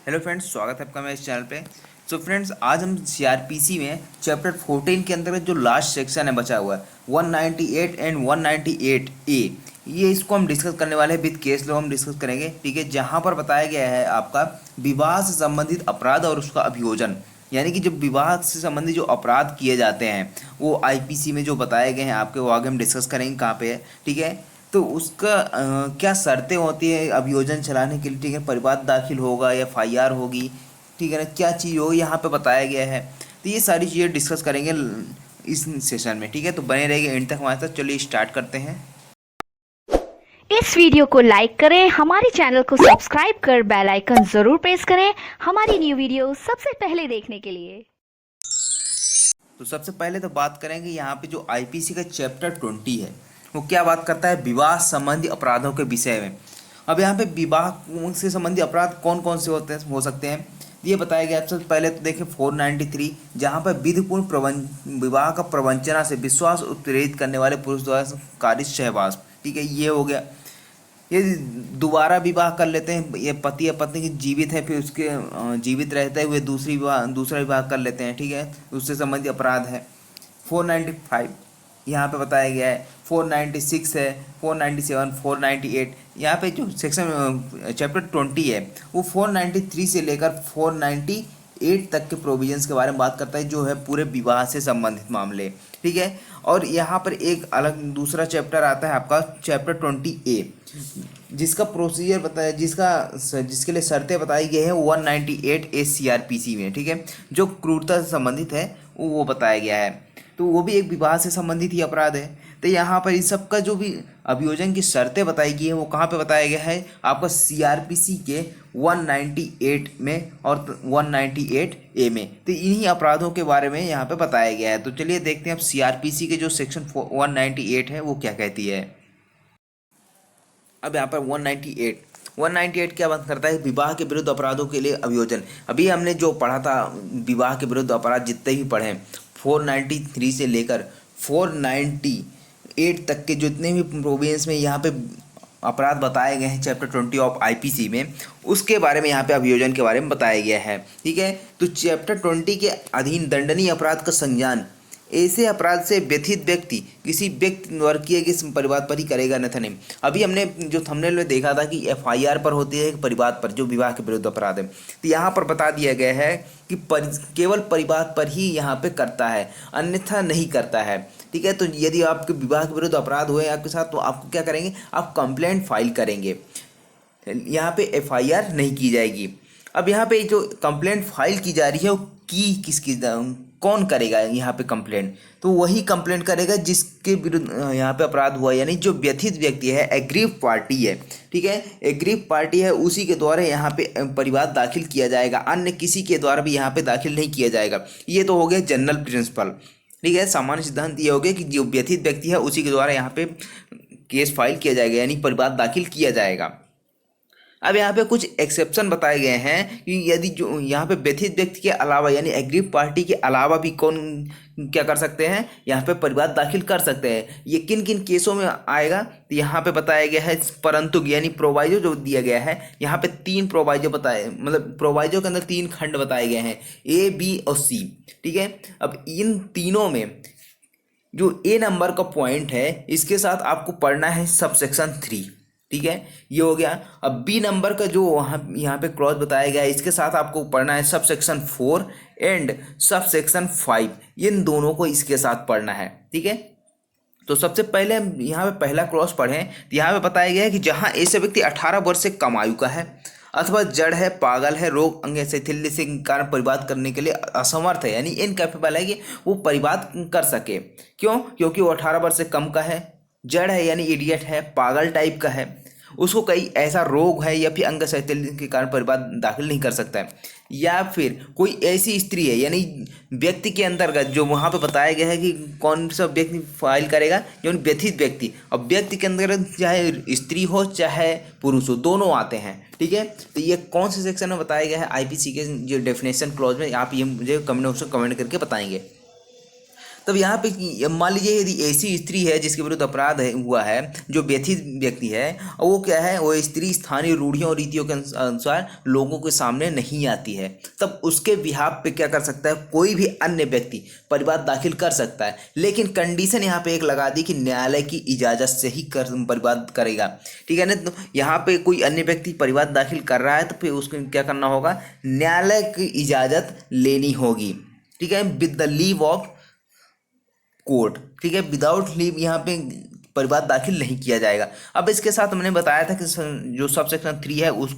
Hello friends, स्वागत है आपका मेरे इस चैनल पे। सो फ्रेंड्स, आज हम सीआरपीसी में चैप्टर 14 के अंतर्गत जो लास्ट सेक्शन है बचा हुआ है 198 एंड 198 ए, ये इसको हम डिस्कस करने वाले हैं। विद केस लॉ हम डिस्कस करेंगे, ठीक है। जहाँ पर बताया गया है आपका विवाह से संबंधित अपराध और उसका अभियोजन, यानी कि जब विवाह से संबंधित जो अपराध किए जाते हैं वो आईपीसी में जो बताए गए हैं आपके, वो आगे हम डिस्कस करेंगे कहाँ पे है, ठीक है। तो उसका क्या शर्तें होती है अभियोजन चलाने के लिए, ठीक है। परिवाद दाखिल होगा या एफआईआर होगी, ठीक है ना, क्या चीज़ होगी यहाँ पे बताया गया है। तो ये सारी चीज़ें डिस्कस करेंगे इस सेशन में, ठीक है। तो बने रहेंगे एंड तक हमारे साथ। चलिए स्टार्ट करते हैं। इस वीडियो को लाइक करें, हमारे चैनल को सब्सक्राइब कर बेल आइकन जरूर प्रेस करें हमारी न्यू वीडियो सबसे पहले देखने के लिए। तो सबसे पहले तो बात करेंगे यहाँ पे जो आईपीसी का चैप्टर 20 है वो क्या बात करता है, विवाह संबंधी अपराधों के विषय में। अब यहाँ पे विवाह से संबंधी अपराध कौन कौन से हो सकते हैं ये बताया गया। सबसे पहले तो देखिए 493, जहाँ पर विधिपूर्ण विवाह का प्रवंचना से विश्वास उत्प्रेरित करने वाले पुरुष द्वारा कारित सहवास, ठीक है, ये हो गया। ये दोबारा विवाह कर लेते हैं, ये पति या पत्नी की जीवित है, फिर उसके जीवित रहते हुए दूसरा विवाह कर लेते हैं, ठीक है, उससे संबंधित अपराध है। 495 यहाँ पे बताया गया है। 496 है, 497, 498, यहाँ पे जो सेक्शन चैप्टर 20 है वो 493 से लेकर 498 तक के प्रोविजंस के बारे में बात करता है, जो है पूरे विवाह से संबंधित मामले, ठीक है। और यहाँ पर एक अलग दूसरा चैप्टर आता है आपका चैप्टर 20A, जिसका प्रोसीजर बताया, जिसके लिए शर्तें बताई गई हैं 198 ए सीआरपीसी में, ठीक है। जो क्रूरता से संबंधित है वो बताया गया है, तो वो भी एक विवाह से संबंधित ही अपराध है। तो यहाँ पर इस सब का जो भी अभियोजन की शर्तें बताई गई हैं वो कहाँ पे बताया गया है, आपका सीआरपीसी के 198 में और 198 ए में। तो इन्हीं अपराधों के बारे में यहाँ पे बताया गया है। तो चलिए देखते हैं अब सीआरपीसी के जो सेक्शन 198 है वो क्या कहती है। अब यहाँ पर 198 क्या बात करता है, विवाह के विरुद्ध अपराधों के लिए अभियोजन। अभी हमने जो पढ़ा था विवाह के विरुद्ध अपराध जितने भी पढ़े 493 से लेकर 498 तक के जितने भी प्रोविजंस में यहाँ पे अपराध बताए गए हैं चैप्टर 20 ऑफ आईपीसी में, उसके बारे में यहाँ पे अभियोजन के बारे में बताया गया है, ठीक है। तो चैप्टर 20 के अधीन दंडनीय अपराध का संज्ञान ऐसे अपराध से व्यथित व्यक्ति किसी व्यक्ति द्वारा किए गए परिवाद पर ही करेगा, अन्यथा नहीं। अभी हमने जो थंबनेल में देखा था कि एफआईआर पर होती है परिवाद पर, जो विवाह के विरुद्ध अपराध है, तो यहाँ पर बता दिया गया है कि केवल परिवाद पर ही यहाँ पे करता है, अन्यथा नहीं करता है, ठीक है। तो यदि आपके विवाह के विरुद्ध अपराध हुए आपके साथ तो आपको क्या करेंगे, आप कंप्लेंट फाइल करेंगे, यहाँ पे एफआईआर नहीं की जाएगी। अब यहाँ पे जो कंप्लेंट फाइल की जा रही है वो किसकी कौन करेगा यहाँ पे कंप्लेंट, तो वही कंप्लेंट करेगा जिसके विरुद्ध यहाँ पे अपराध हुआ, यानी जो व्यथित व्यक्ति है, एग्रीव पार्टी है, ठीक है, एग्रीव पार्टी है, उसी के द्वारा यहाँ पे परिवाद दाखिल किया जाएगा, अन्य किसी के द्वारा भी यहाँ पे दाखिल नहीं किया जाएगा। ये तो हो गया जनरल प्रिंसिपल, ठीक है, सामान्य सिद्धांत ये हो गया कि जो व्यथित व्यक्ति है उसी के द्वारा यहाँ पे केस फाइल किया जाएगा, यानी परिवाद दाखिल किया जाएगा। अब यहाँ पे कुछ एक्सेप्शन बताए गए हैं कि यदि जो यहाँ पे व्यथित व्यक्ति के अलावा यानी एग्रीव पार्टी के अलावा भी कौन क्या कर सकते हैं, यहाँ पे परिवाद दाखिल कर सकते हैं। ये किन किन केसों में आएगा तो यहाँ पे बताया गया है, परंतु यानी प्रोवाइजो जो दिया गया है यहाँ पे 3 प्रोवाइजो बताए, मतलब प्रोवाइजो के अंदर 3 खंड बताए गए हैं, ए बी और सी, ठीक है। अब इन तीनों में जो ए नंबर का पॉइंट है इसके साथ आपको पढ़ना है सब सेक्शन 3, ठीक है, ये हो गया। अब बी नंबर का जो वहाँ यहाँ पे क्लॉज बताया गया है इसके साथ आपको पढ़ना है sub section 4 and sub section 5, इन दोनों को इसके साथ पढ़ना है, ठीक है। तो सबसे पहले हम यहाँ पे पहला क्लॉज पढ़ें तो यहाँ पे बताया गया है कि जहाँ ऐसे व्यक्ति 18 वर्ष से कम आयु का है अथवा जड़ है, पागल है, रोग अंग शैथिल्य से कारण परिवाद करने के लिए असमर्थ है, यानी इनकैपेबल है कि वो परिवाद कर सके। क्यों? क्योंकि वो 18 वर्ष से कम का है, जड़ है यानी इडियट है, पागल टाइप का है, उसको कई ऐसा रोग है या फिर अंग शैथिल्य के कारण परिवाद दाखिल नहीं कर सकता है, या फिर कोई ऐसी स्त्री है, यानी व्यक्ति के अंतर्गत जो वहाँ पे बताया गया है कि कौन सा व्यक्ति फाइल करेगा, जो व्यथित व्यक्ति। अब व्यक्ति के अंतर्गत चाहे स्त्री हो चाहे पुरुष हो, दोनों आते हैं, ठीक है। तो ये कौन से सेक्शन में बताया गया है आईपीसी के जो डेफिनेशन क्लॉज में, आप ये मुझे कमेंट बॉक्स में कमेंट करके बताएंगे। तब यहाँ पे मान लीजिए यदि ऐसी स्त्री है जिसके विरुद्ध अपराध हुआ है, जो व्यथित व्यक्ति है, और वो क्या है, वो स्त्री स्थानीय रूढ़ियों और रीतियों के अनुसार लोगों के सामने नहीं आती है, तब उसके बिहाफ पे क्या कर सकता है, कोई भी अन्य व्यक्ति परिवाद दाखिल कर सकता है। लेकिन कंडीशन यहाँ पे एक लगा दी कि न्यायालय की इजाज़त से ही परिवाद करेगा, ठीक है ना। तो यहाँ पे कोई अन्य व्यक्ति परिवाद दाखिल कर रहा है तो फिर उसको क्या करना होगा, न्यायालय की इजाज़त लेनी होगी, ठीक है, with the leave of court, ठीक है, विदाउट लीव यहाँ पे परिवाद दाखिल नहीं किया जाएगा। अब इसके साथ हमने बताया था कि जो सब सेक्शन 3 है उस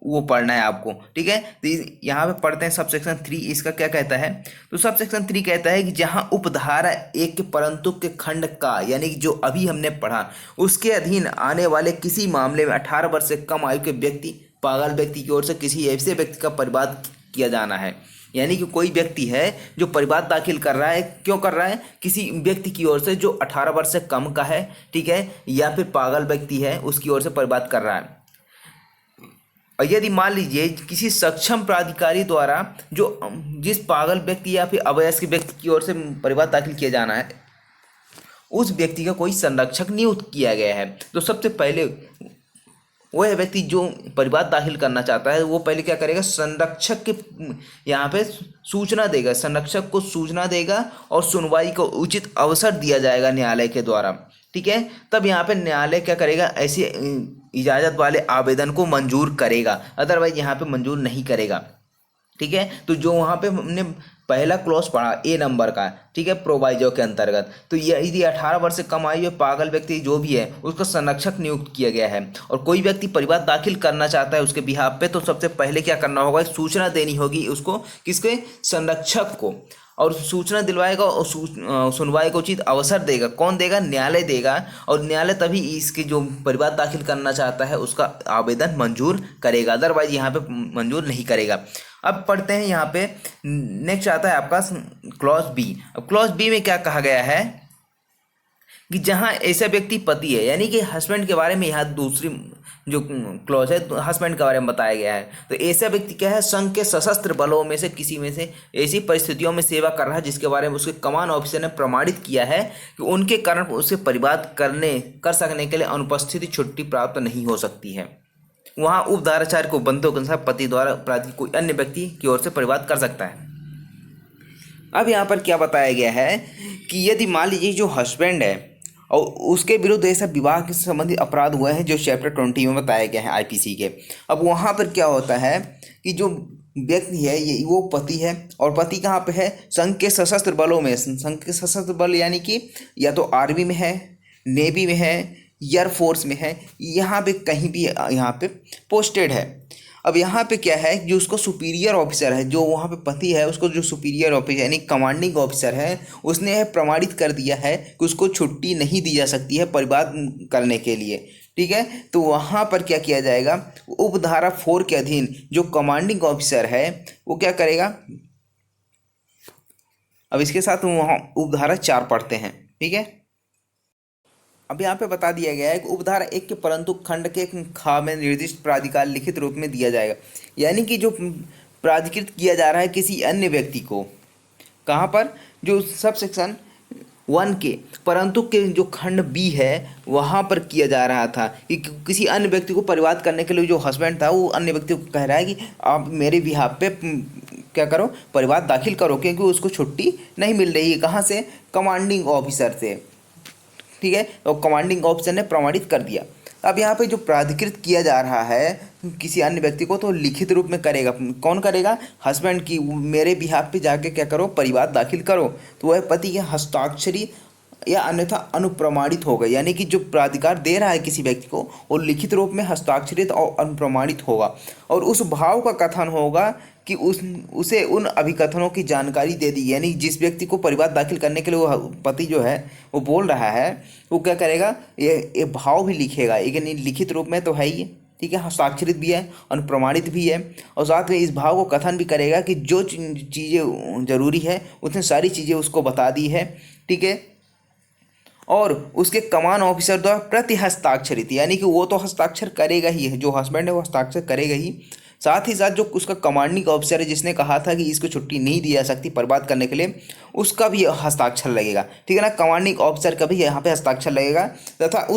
वो पढ़ना है आपको, ठीक है। तो यहाँ पे पढ़ते हैं सब सेक्शन 3, इसका क्या कहता है। तो सब सेक्शन 3 कहता है कि जहाँ उपधारा 1 के परंतु के खंड का, यानी कि जो अभी हमने पढ़ा, उसके अधीन आने वाले किसी मामले में 18 वर्ष से कम आयु के व्यक्ति, पागल व्यक्ति की ओर से किसी ऐसे व्यक्ति का परिवाद किया जाना है। यानी कि कोई व्यक्ति है जो परिवाद दाखिल कर रहा है, क्यों कर रहा है, किसी व्यक्ति की ओर से जो 18 वर्ष से कम का है, ठीक है, या फिर पागल व्यक्ति है उसकी ओर से परिवाद कर रहा है। और यदि मान लीजिए किसी सक्षम प्राधिकारी द्वारा जिस पागल व्यक्ति या फिर अवयस्क व्यक्ति की ओर से परिवाद दाखिल किया जाना है, उस व्यक्ति का कोई संरक्षक नियुक्त किया गया है, तो सबसे पहले वह व्यक्ति जो परिवाद दाखिल करना चाहता है वो पहले क्या करेगा, संरक्षक के यहाँ पे सूचना देगा, संरक्षक को सूचना देगा और सुनवाई को उचित अवसर दिया जाएगा न्यायालय के द्वारा, ठीक है। तब यहाँ पे न्यायालय क्या करेगा, ऐसे इजाज़त वाले आवेदन को मंजूर करेगा, अदरवाइज यहाँ पे मंजूर नहीं करेगा, ठीक है। तो जो वहाँ पे हमने पहला क्लॉज पढ़ा ए नंबर का, ठीक है, प्रोवाइजो के अंतर्गत, तो यदि 18 वर्ष से कम आयु पागल व्यक्ति जो भी है उसको संरक्षक नियुक्त किया गया है और कोई व्यक्ति परिवाद दाखिल करना चाहता है उसके बिहाफ पे, तो सबसे पहले क्या करना होगा, सूचना देनी होगी उसको, किसके, संरक्षक को, और सूचना दिलवाएगा और सुनवाई को उचित अवसर देगा। कौन देगा, न्यायालय देगा, और न्यायालय तभी इसके जो परिवाद दाखिल करना चाहता है उसका आवेदन मंजूर करेगा, अदरवाइज यहाँ पे मंजूर नहीं करेगा। अब पढ़ते हैं यहाँ पे, नेक्स्ट आता है आपका क्लॉज बी। अब क्लॉज बी में क्या कहा गया है कि जहाँ ऐसा व्यक्ति पति है, यानी कि हस्बैंड के बारे में यहाँ दूसरी जो क्लॉज है हस्बैंड के बारे में बताया गया है। तो ऐसा व्यक्ति क्या है, संघ के सशस्त्र बलों में से किसी में से ऐसी परिस्थितियों में सेवा कर रहा है जिसके बारे में उसके कमान ऑफिसर ने प्रमाणित किया है कि उनके कारण उसे परिवाद कर सकने के लिए अनुपस्थिति छुट्टी प्राप्त नहीं हो सकती है। वहाँ उपधाराचार्य को बंधुओं के अनुसार पति द्वारा अपराधी कोई अन्य व्यक्ति की ओर से परिवाद कर सकता है। अब यहाँ पर क्या बताया गया है कि यदि मान लीजिए जो हस्बैंड है और उसके विरुद्ध ऐसा विवाह के संबंधित अपराध हुए हैं जो चैप्टर 20 में बताया गया है आईपीसी के। अब वहाँ पर क्या होता है कि जो व्यक्ति है ये वो पति है, और पति कहाँ पे है, संघ के सशस्त्र बलों में। संघ के सशस्त्र बल यानी कि या तो आर्मी में है, नेवी में है, एयर फोर्स में है, यहाँ पे कहीं भी यहाँ पे पोस्टेड है। अब यहाँ पे क्या है, जो उसको सुपीरियर ऑफिसर है, जो वहाँ पे पति है उसको जो सुपीरियर ऑफिसर यानी कमांडिंग ऑफिसर है उसने यह प्रमाणित कर दिया है कि उसको छुट्टी नहीं दी जा सकती है परिवाद करने के लिए, ठीक है। तो वहाँ पर क्या किया जाएगा, उपधारा 4 के अधीन जो कमांडिंग ऑफिसर है वो क्या करेगा। अब इसके साथ वहाँ उपधारा 4 पढ़ते हैं, ठीक है। अब यहाँ पे बता दिया गया है कि उपधारा 1 के परंतु खंड के खा में निर्दिष्ट प्राधिकार लिखित रूप में दिया जाएगा, यानी कि जो प्राधिकृत किया जा रहा है किसी अन्य व्यक्ति को, कहाँ पर, जो सब सेक्शन 1 के परंतु के जो खंड बी है वहाँ पर किया जा रहा था कि किसी अन्य व्यक्ति को परिवाद करने के लिए जो हस्बैंड था वो अन्य व्यक्ति को कह रहा है कि आप मेरे बिहाफ पे क्या करो, परिवाद दाखिल करो, क्योंकि उसको छुट्टी नहीं मिल रही है, कहाँ से, कमांडिंग ऑफिसर से, ठीक है। तो कमांडिंग ऑफिसर ने प्रमाणित कर दिया। अब यहाँ पे जो प्राधिकृत किया जा रहा है किसी अन्य व्यक्ति को तो लिखित रूप में करेगा, कौन करेगा, हस्बैंड की, मेरे बिहाफ पे जाके क्या करो, परिवाद दाखिल करो, तो वह पति के हस्ताक्षरी या अन्यथा अनुप्रमाणित होगा, यानी कि जो प्राधिकार दे रहा है किसी व्यक्ति को वो लिखित रूप में हस्ताक्षरित और अनुप्रमाणित होगा, और उस भाव का कथन होगा कि उसे उन अभिकथनों की जानकारी दे दी, यानी जिस व्यक्ति को परिवाद दाखिल करने के लिए वो पति जो है वो बोल रहा है वो क्या करेगा, ये भाव भी लिखेगा, लेकिन लिखित रूप में तो है ही, ठीक है, हस्ताक्षरित भी है, अनुप्रमाणित भी है, और साथ में इस भाव को कथन भी करेगा कि जो चीज़ें जरूरी है उतनी सारी चीज़ें उसको बता दी है, ठीक है। और उसके कमान ऑफिसर द्वारा प्रति हस्ताक्षरित, यानी कि वो तो हस्ताक्षर करेगा ही है, जो हस्बैंड है वो हस्ताक्षर करेगा ही, साथ ही साथ जो उसका कमांडिंग ऑफिसर है जिसने कहा था कि इसको छुट्टी नहीं दी जा सकती बर्बाद करने के लिए, उसका भी हस्ताक्षर लगेगा, ठीक है ना। कमांडिंग ऑफिसर का भी यहाँ पे हस्ताक्षर लगेगा तथा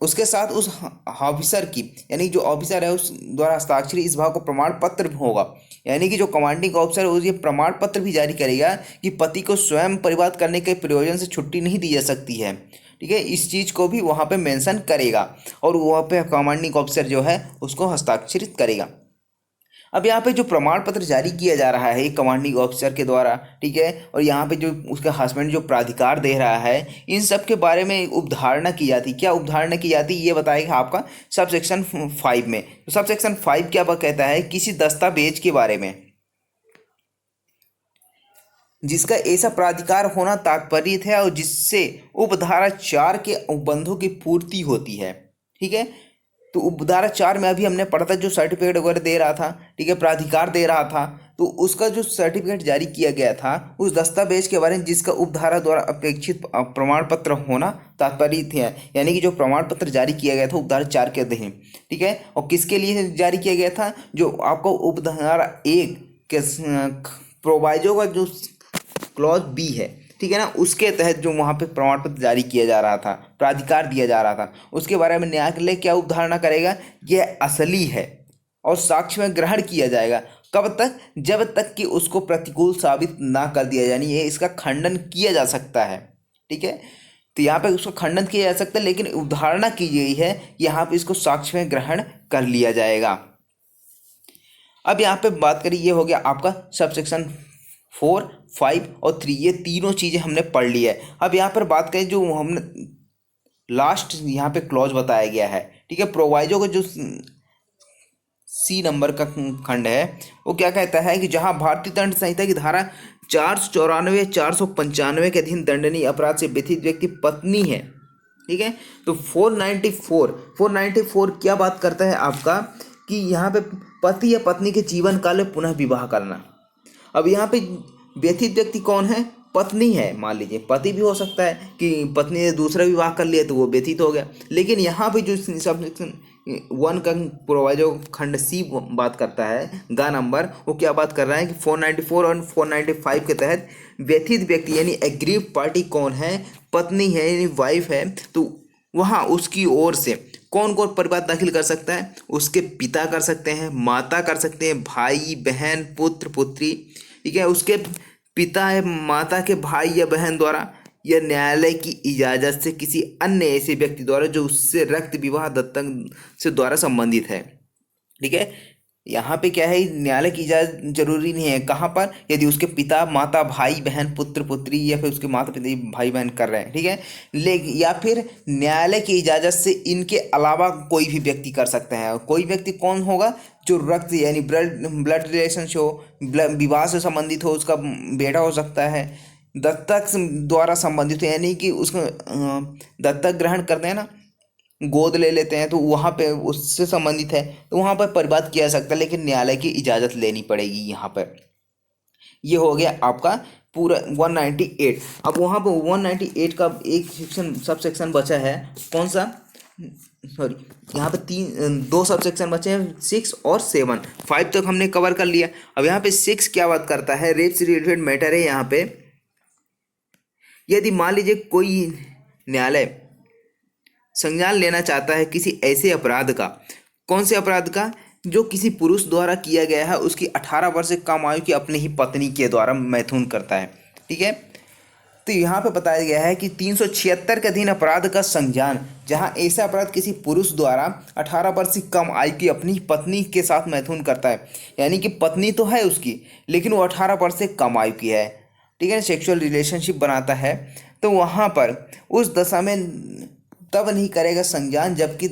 उसके साथ उस ऑफिसर की, यानी जो ऑफिसर है उस द्वारा हस्ताक्षरी इस भाग को प्रमाण पत्र होगा, यानी कि जो कमांडिंग ऑफिसर है ये प्रमाण पत्र भी जारी करेगा कि पति को स्वयं परिवाद करने के प्रयोजन से छुट्टी नहीं दी जा सकती है, ठीक है। इस चीज़ को भी वहाँ पे मेंशन करेगा और वहाँ पे कमांडिंग ऑफिसर जो है उसको हस्ताक्षरित करेगा। अब यहाँ पे जो प्रमाण पत्र जारी किया जा रहा है कमांडिंग ऑफिसर के द्वारा, ठीक है, और यहाँ पे जो उसका हस्बैंड जो प्राधिकार दे रहा है, इन सब के बारे में उपधारणा की जाती। क्या उपधारणा की जाती ये बताएगा आपका सब सेक्शन 5 में। तो सब सेक्शन 5 क्या कहता है, किसी दस्तावेज के बारे में जिसका ऐसा प्राधिकार होना तात्पर्य है और जिससे उपधारा 4 के उपबंधों की पूर्ति होती है, ठीक है। तो उपधारा 4 में अभी हमने पढ़ा था जो सर्टिफिकेट वगैरह दे रहा था, ठीक है, प्राधिकार दे रहा था, तो उसका जो सर्टिफिकेट जारी किया गया था उस दस्तावेज के बारे में जिसका उपधारा द्वारा अपेक्षित प्रमाण पत्र होना तात्पर्य है, यानी कि जो प्रमाण पत्र जारी किया गया था उपधारा 4 के अधीन, ठीक है। और किसके लिए जारी किया गया था, जो आपको उपधारा 1 के प्रोवाइजो का जो क्लॉज बी है, ठीक है ना, उसके तहत जो वहाँ पे प्रमाण पत्र जारी किया जा रहा था, प्राधिकार दिया जा रहा था, उसके बारे में न्यायालय क्या उपधारणा करेगा, यह असली है और साक्ष्य में ग्रहण किया जाएगा। कब तक, जब तक कि उसको प्रतिकूल साबित ना कर दिया, यानी ये इसका खंडन किया जा सकता है, ठीक है। तो यहाँ पे उसको खंडन किया जा सकता है, लेकिन उपधारणा की गई है यहाँ पे इसको साक्ष्य में ग्रहण कर लिया जाएगा। अब यहाँ पे बात करें, ये हो गया आपका सब सेक्शन 4, 5 और 3, ये तीनों चीज़ें हमने पढ़ ली है। अब यहाँ पर बात करें जो हमने लास्ट यहाँ पे क्लॉज बताया गया है, ठीक है, प्रोवाइजो का जो सी नंबर का खंड है वो क्या कहता है कि जहाँ भारतीय दंड संहिता की धारा 494, 495 के अधीन दंडनीय अपराध से व्यथित व्यक्ति पत्नी है, ठीक है। तो 494 क्या बात करता है आपका कि यहाँ पे पति या पत्नी के जीवन काल में पुनः विवाह करना। अब यहाँ पे व्यथित व्यक्ति कौन है, पत्नी है। मान लीजिए पति भी हो सकता है कि पत्नी ने दूसरा विवाह कर लिया तो वो व्यथित हो गया, लेकिन यहाँ पे जो सब 1 का प्रोवाइजो खंड सी बात करता है गा नंबर, वो क्या बात कर रहा है कि 494 और 495 के तहत व्यथित व्यक्ति यानी एग्रीव पार्टी कौन है, पत्नी है यानी वाइफ है। तो वहाँ उसकी ओर से कौन कौन परिवाद दाखिल कर सकता है, उसके पिता कर सकते हैं, माता कर सकते हैं, भाई बहन पुत्र पुत्री, ठीक है, उसके पिता है माता के भाई या बहन द्वारा या न्यायालय की इजाज़त से किसी अन्य ऐसे व्यक्ति द्वारा जो उससे रक्त विवाह दत्तक से द्वारा संबंधित है, ठीक है। यहाँ पे क्या है, न्यायालय की इजाज़त जरूरी नहीं है, कहाँ पर, यदि उसके पिता माता भाई बहन पुत्र पुत्री या फिर उसके माता पिता भाई बहन कर रहे हैं, ठीक है, लेकिन या फिर न्यायालय की इजाज़त से इनके अलावा कोई भी व्यक्ति कर सकते हैं। कोई व्यक्ति कौन होगा, जो रक्त यानी ब्लड रिलेशन हो, विवाह से संबंधित हो, उसका बेटा हो सकता है, दत्तक द्वारा संबंधित हो यानी कि उसको दत्तक ग्रहण करते हैं ना, गोद ले लेते हैं, तो वहाँ पे उससे संबंधित है तो वहाँ पर परिवाद किया जा सकता है, लेकिन न्यायालय की इजाज़त लेनी पड़ेगी यहाँ पर। ये हो गया आपका पूरा 198। अब वहाँ पर 198 का एक सेक्शन सब सेक्शन बचा है, कौन सा, सॉरी यहाँ पे 2 सब सेक्शन बचे हैं, 6 और 7। 5 तक हमने कवर कर लिया। अब यहाँ पे 6 क्या बात करता है, रेप से रिलेटेड मैटर है। यहाँ पे यदि मान लीजिए कोई न्यायालय संज्ञान लेना चाहता है किसी ऐसे अपराध का, कौन से अपराध का, जो किसी पुरुष द्वारा किया गया है, उसकी 18 वर्ष से कम आयु की अपनी ही पत्नी के द्वारा मैथुन करता है, ठीक है। तो यहाँ पे बताया गया है कि 376 के अधीन अपराध का संज्ञान, जहाँ ऐसा अपराध किसी पुरुष द्वारा 18 वर्ष से कम आयु की अपनी पत्नी के साथ मैथुन करता है, यानी कि पत्नी तो है उसकी लेकिन वो 18 वर्ष से कम आयु की है, ठीक है, सेक्सुअल रिलेशनशिप बनाता है, तो वहाँ पर उस दशा में तब नहीं करेगा संज्ञान जबकि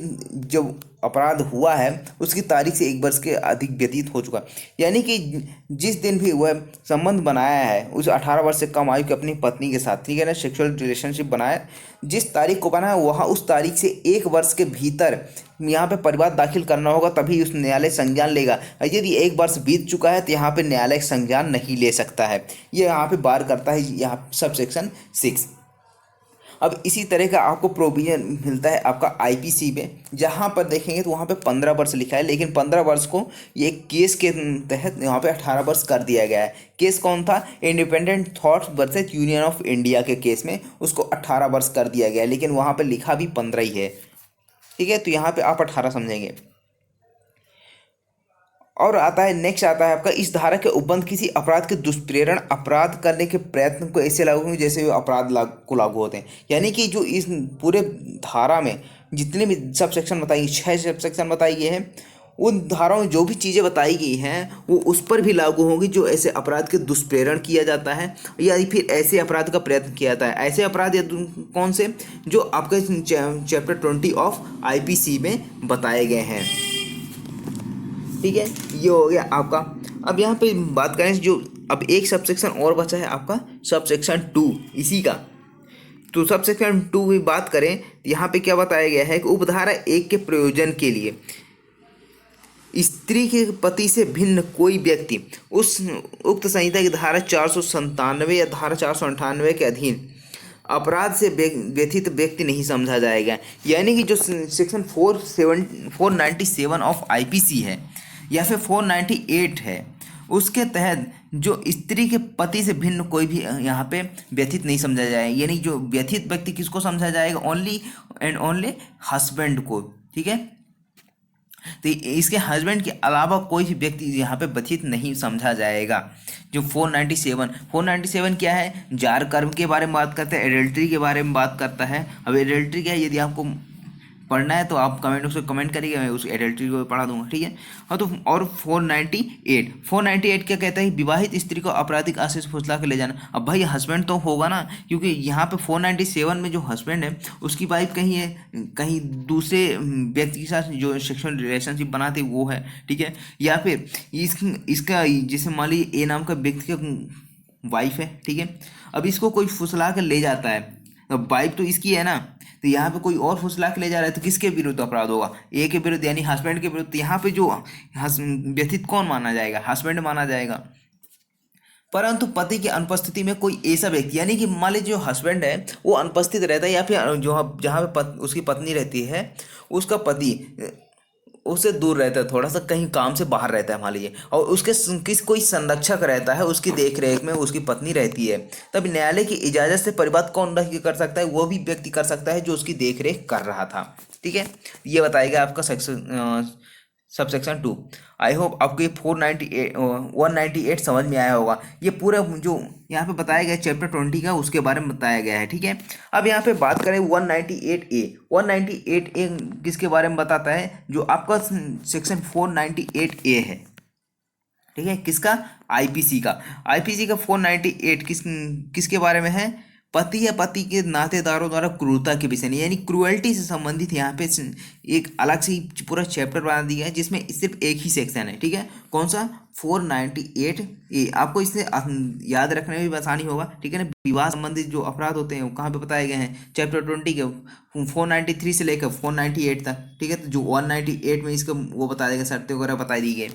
जो अपराध हुआ है उसकी तारीख से 1 वर्ष के अधिक व्यतीत हो चुका, यानी कि जिस दिन भी वह संबंध बनाया है उस 18 वर्ष से कम आयु की अपनी पत्नी के साथ, ठीक है ना, सेक्सुअल रिलेशनशिप बनाया, जिस तारीख को बनाया वहाँ उस तारीख से 1 वर्ष के भीतर यहाँ पे परिवाद दाखिल करना होगा, तभी उस न्यायालय संज्ञान लेगा। यदि 1 वर्ष बीत चुका है तो यहाँ पे न्यायालय संज्ञान नहीं ले सकता है। ये यहाँ पे बार करता है यहाँ सब सेक्शन 6। अब इसी तरह का आपको प्रोविजन मिलता है आपका आईपीसी में, जहाँ पर देखेंगे तो वहाँ पे 15 वर्ष लिखा है, लेकिन 15 वर्ष को ये केस के तहत यहाँ पे 18 वर्ष कर दिया गया है। केस कौन था? Independent thoughts versus union of India के केस में उसको 18 वर्ष कर दिया गया है, लेकिन वहाँ पे लिखा भी 15 ही है। ठीक है, तो यहाँ पे आप 18 समझेंगे। और आता है नेक्स्ट, आता है आपका इस धारा के उपबंध किसी अपराध के दुष्प्रेरण अपराध करने के प्रयत्न को ऐसे लागू होंगे जैसे वे अपराध को लागू होते हैं। यानी कि जो इस पूरे धारा में जितने भी सब सेक्शन बताई, 6 सब सेक्शन बताई गए हैं, उन धाराओं में जो भी चीज़ें बताई गई हैं वो उस पर भी लागू होंगी जो ऐसे अपराध के दुष्प्रेरण किया जाता है या फिर ऐसे अपराध का प्रयत्न किया जाता है। ऐसे अपराध या कौन से? जो आपके चैप्टर 20 ऑफ आईपीसी में बताए गए हैं। ठीक है, ये हो गया आपका। अब यहाँ पे बात करें जो अब एक सब सेक्शन और बचा है आपका सब सेक्शन 2 इसी का। तो सब सेक्शन 2 की बात करें तो यहाँ पे क्या बताया गया है कि उपधारा 1 के प्रयोजन के लिए स्त्री के पति से भिन्न कोई व्यक्ति उस उक्त संहिता की धारा 497 या धारा 498 के अधीन अपराध से व्यथित व्यक्ति नहीं समझा जाएगा। यानी कि जो सेक्शन 497 ऑफ आईपीसी है या फिर 498 है, उसके तहत जो स्त्री के पति से भिन्न कोई भी यहाँ पे व्यथित नहीं समझा जाएगा। यानी जो व्यथित व्यक्ति किसको समझा जाएगा? ओनली एंड ओनली हस्बैंड को। ठीक है, तो इसके हस्बैंड के अलावा कोई भी व्यक्ति यहाँ पे व्यथित नहीं समझा जाएगा। जो 497 क्या है? जार कर्म के बारे में बात करता है, एडल्ट्री के बारे में बात करता है। अब एडल्ट्री क्या है, यदि आपको पढ़ना है तो आप कमेंट उसको कमेंट करिएगा, मैं उस एडल्ट्री को पढ़ा दूंगा। ठीक है, हाँ। तो और 498 क्या कहता है? विवाहित स्त्री को आपराधिक आशय से फुसला के ले जाना। अब भाई हस्बैंड तो होगा ना, क्योंकि यहाँ पे 497 में जो हस्बैंड है उसकी वाइफ कहीं है, कहीं दूसरे व्यक्ति के साथ जो सेक्सुअल रिलेशनशिप बनाते वो है। ठीक है, या फिर इसका जैसे मान लीजिए ए नाम का व्यक्ति का वाइफ है। ठीक है, अब इसको कोई फुसला कर ले जाता है, अब वाइफ तो इसकी है ना, तो यहाँ पे कोई और फुसला के ले जा रहा है तो किसके विरुद्ध अपराध होगा? ए के विरुद्ध, यानी हस्बैंड के विरुद्ध। यहाँ पे जो व्यथित कौन माना जाएगा? हस्बैंड माना जाएगा। परंतु पति की अनुपस्थिति में कोई ऐसा व्यक्ति, यानी कि मान लीजिए जो हस्बैंड है वो अनुपस्थित रहता है या फिर जो जहाँ पे उसकी पत्नी रहती है उसका पति उससे दूर रहता है, थोड़ा सा कहीं काम से बाहर रहता है मान लीजिए, और उसके कोई संरक्षक रहता है, उसकी देख रेख में उसकी पत्नी रहती है, तब न्यायालय की इजाज़त से परिवाद कौन कर सकता है? वो भी व्यक्ति कर सकता है जो उसकी देख रेख कर रहा था। ठीक है, ये बताएगा आपका सब सेक्शन 2। आई होप आपको ये 198 समझ में आया होगा। ये पूरा जो यहाँ पे बताया गया चैप्टर 20 का उसके बारे में बताया गया है। ठीक है, अब यहाँ पे बात करें 198A किसके बारे में बताता है? जो आपका सेक्शन 498A है। ठीक है, किसका? आईपीसी का। आईपीसी का 498 किसके बारे में है? पति या पति के नातेदारों द्वारा क्रूरता के विषय में, यानी क्रूअल्टी से संबंधित यहाँ पे एक अलग से पूरा चैप्टर बना दिया है जिसमें सिर्फ एक ही सेक्शन है। ठीक है, कौन सा? 498A। आपको इससे याद रखने में भी आसानी होगा। ठीक है ना, विवाह संबंधित जो अपराध होते हैं वो कहाँ पे बताए गए हैं? चैप्टर 20 के 493 से लेकर 498 तक। ठीक है, तो जो 198 में इसका वो बता देगा, शर्तें वगैरह बता दी गई।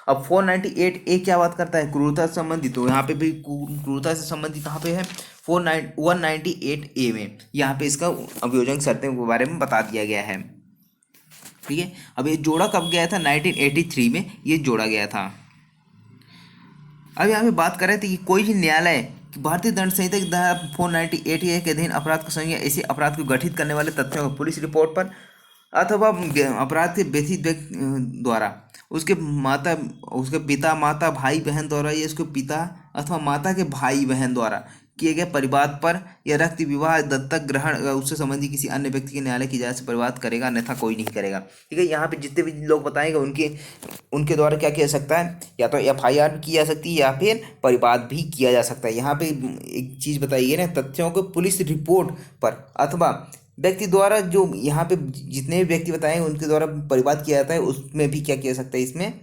अब 498A क्या बात करता है? क्रूरता से संबंधित। तो यहाँ पे भी क्रूरता से संबंधित कहाँ पे है? 198A में यहाँ पे इसका अभियोजन शर्तें के बारे में बता दिया गया है। ठीक है, अब ये जोड़ा कब गया था? 1983 में ये जोड़ा गया था। अब यहाँ पे बात कर रहे थे कि कोई भी न्यायालय भारतीय दंड संहिता की धारा 498A के अधीन अपराध को संज्ञा ऐसे अपराध को गठित करने वाले तथ्यों को पुलिस रिपोर्ट पर अथवा अपराध के व्यथित व्यक्ति द्वारा उसके पिता माता भाई बहन द्वारा या उसके पिता अथवा माता के भाई बहन द्वारा किए गए परिवाद पर या रक्त विवाह दत्तक ग्रहण उससे संबंधी किसी अन्य व्यक्ति के न्यायालय की इजाजत से परिवाद करेगा, अन्यथा कोई नहीं करेगा। ठीक है, यहाँ पे जितने भी लोग बताएंगे उनके द्वारा क्या किया सकता है? या तो FIR की जा सकती है या फिर परिवाद भी किया जा सकता है। यहाँ पे एक चीज़ बताई गई ना, तथ्यों को पुलिस रिपोर्ट पर अथवा व्यक्ति द्वारा, जो यहाँ पे जितने भी व्यक्ति बताएंगे उनके द्वारा परिवाद किया जाता है, उसमें भी क्या किया सकता है? इसमें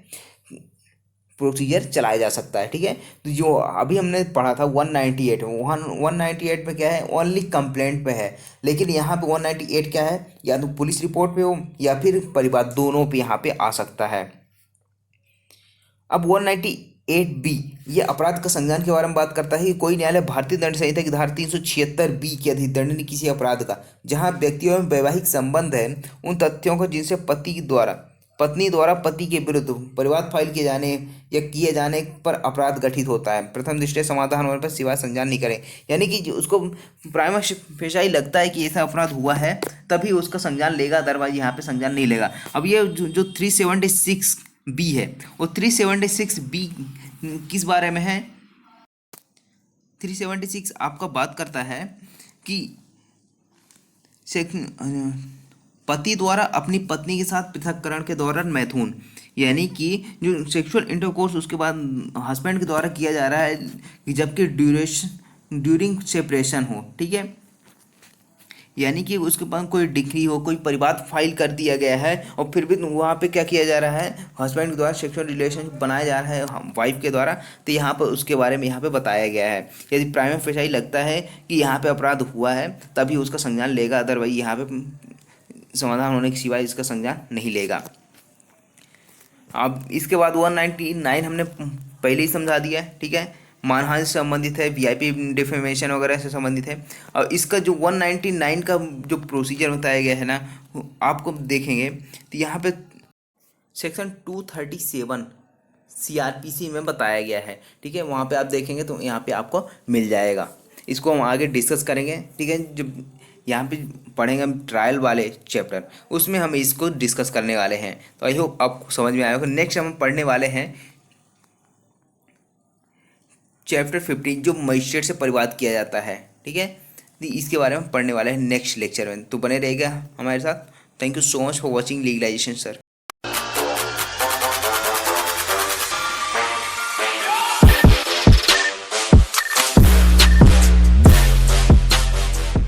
प्रोसीजर चलाया जा सकता है। ठीक है, तो जो अभी हमने पढ़ा था 198 में क्या है? ओनली कंप्लेंट पे है, लेकिन यहाँ पे 198 क्या है? या तो पुलिस रिपोर्ट पे हो या फिर परिवाद, दोनों पे यहाँ पे आ सकता है। अब 198B ये अपराध का संज्ञान के बारे में बात करता है कि कोई न्यायालय भारतीय दंड संहिता की धारा 376 बी के अधीन दंडनीय किसी अपराध का, जहां व्यक्तियों में वैवाहिक संबंध है, उन तथ्यों को जिनसे पत्नी द्वारा पति के विरुद्ध परिवाद फाइल किए जाने या किए जाने पर अपराध गठित होता है, प्रथम दृष्टया समाधान होने पर सिवाय संज्ञान नहीं करें। यानी कि उसको प्राइमा फेसाई लगता है कि ऐसा अपराध हुआ है तभी उसका संज्ञान लेगा, अदरवाइज यहाँ पे संज्ञान नहीं लेगा। अब ये जो 376 बी है वो 376 बी किस बारे में है? 376 आपका बात करता है कि पति द्वारा अपनी पत्नी के साथ पृथककरण के दौरान मैथुन, यानी कि जो सेक्सुअल इंटरकोर्स उसके बाद हस्बैंड के द्वारा किया जा रहा है कि जबकि ड्यूरिंग सेपरेशन हो, ठीक है, यानी कि उसके पास कोई डिग्री हो, कोई परिवाद फाइल कर दिया गया है और फिर भी वहाँ पे क्या किया जा रहा है, हस्बैंड के द्वारा सेक्सुअल रिलेशन बनाया जा रहा है वाइफ के द्वारा, तो यहाँ पर उसके बारे में यहाँ पे बताया गया है। यदि प्राइमा फेसाई लगता है कि यहाँ पे अपराध हुआ है तभी उसका संज्ञान लेगा, अदरवाइज यहाँ पे समाधान होने के सिवाय इसका संज्ञान नहीं लेगा। अब इसके बाद 199 हमने पहले ही समझा दिया है, ठीक है, मानहानि से संबंधित है, वीआईपी डिफेमेशन वगैरह से संबंधित है। और इसका जो 199 का जो प्रोसीजर बताया गया है ना, आपको देखेंगे तो यहाँ पे सेक्शन 237 सीआरपीसी में बताया गया है, ठीक है, वहाँ पे आप देखेंगे तो यहाँ पे आपको मिल जाएगा। इसको हम आगे डिस्कस करेंगे, ठीक है, जब यहाँ पे पढ़ेंगे हम ट्रायल वाले चैप्टर, उसमें हम इसको डिस्कस करने वाले हैं। तो आई होप आपको समझ में आया होगा। नेक्स्ट हम पढ़ने वाले हैं चैप्टर 15 जो मजिस्ट्रेट से परिवाद किया जाता है, ठीक है, तो इसके बारे में पढ़ने वाले हैं नेक्स्ट लेक्चर में। तो बने रहेगा हमारे साथ। Thank you so much for watching legalisation sir.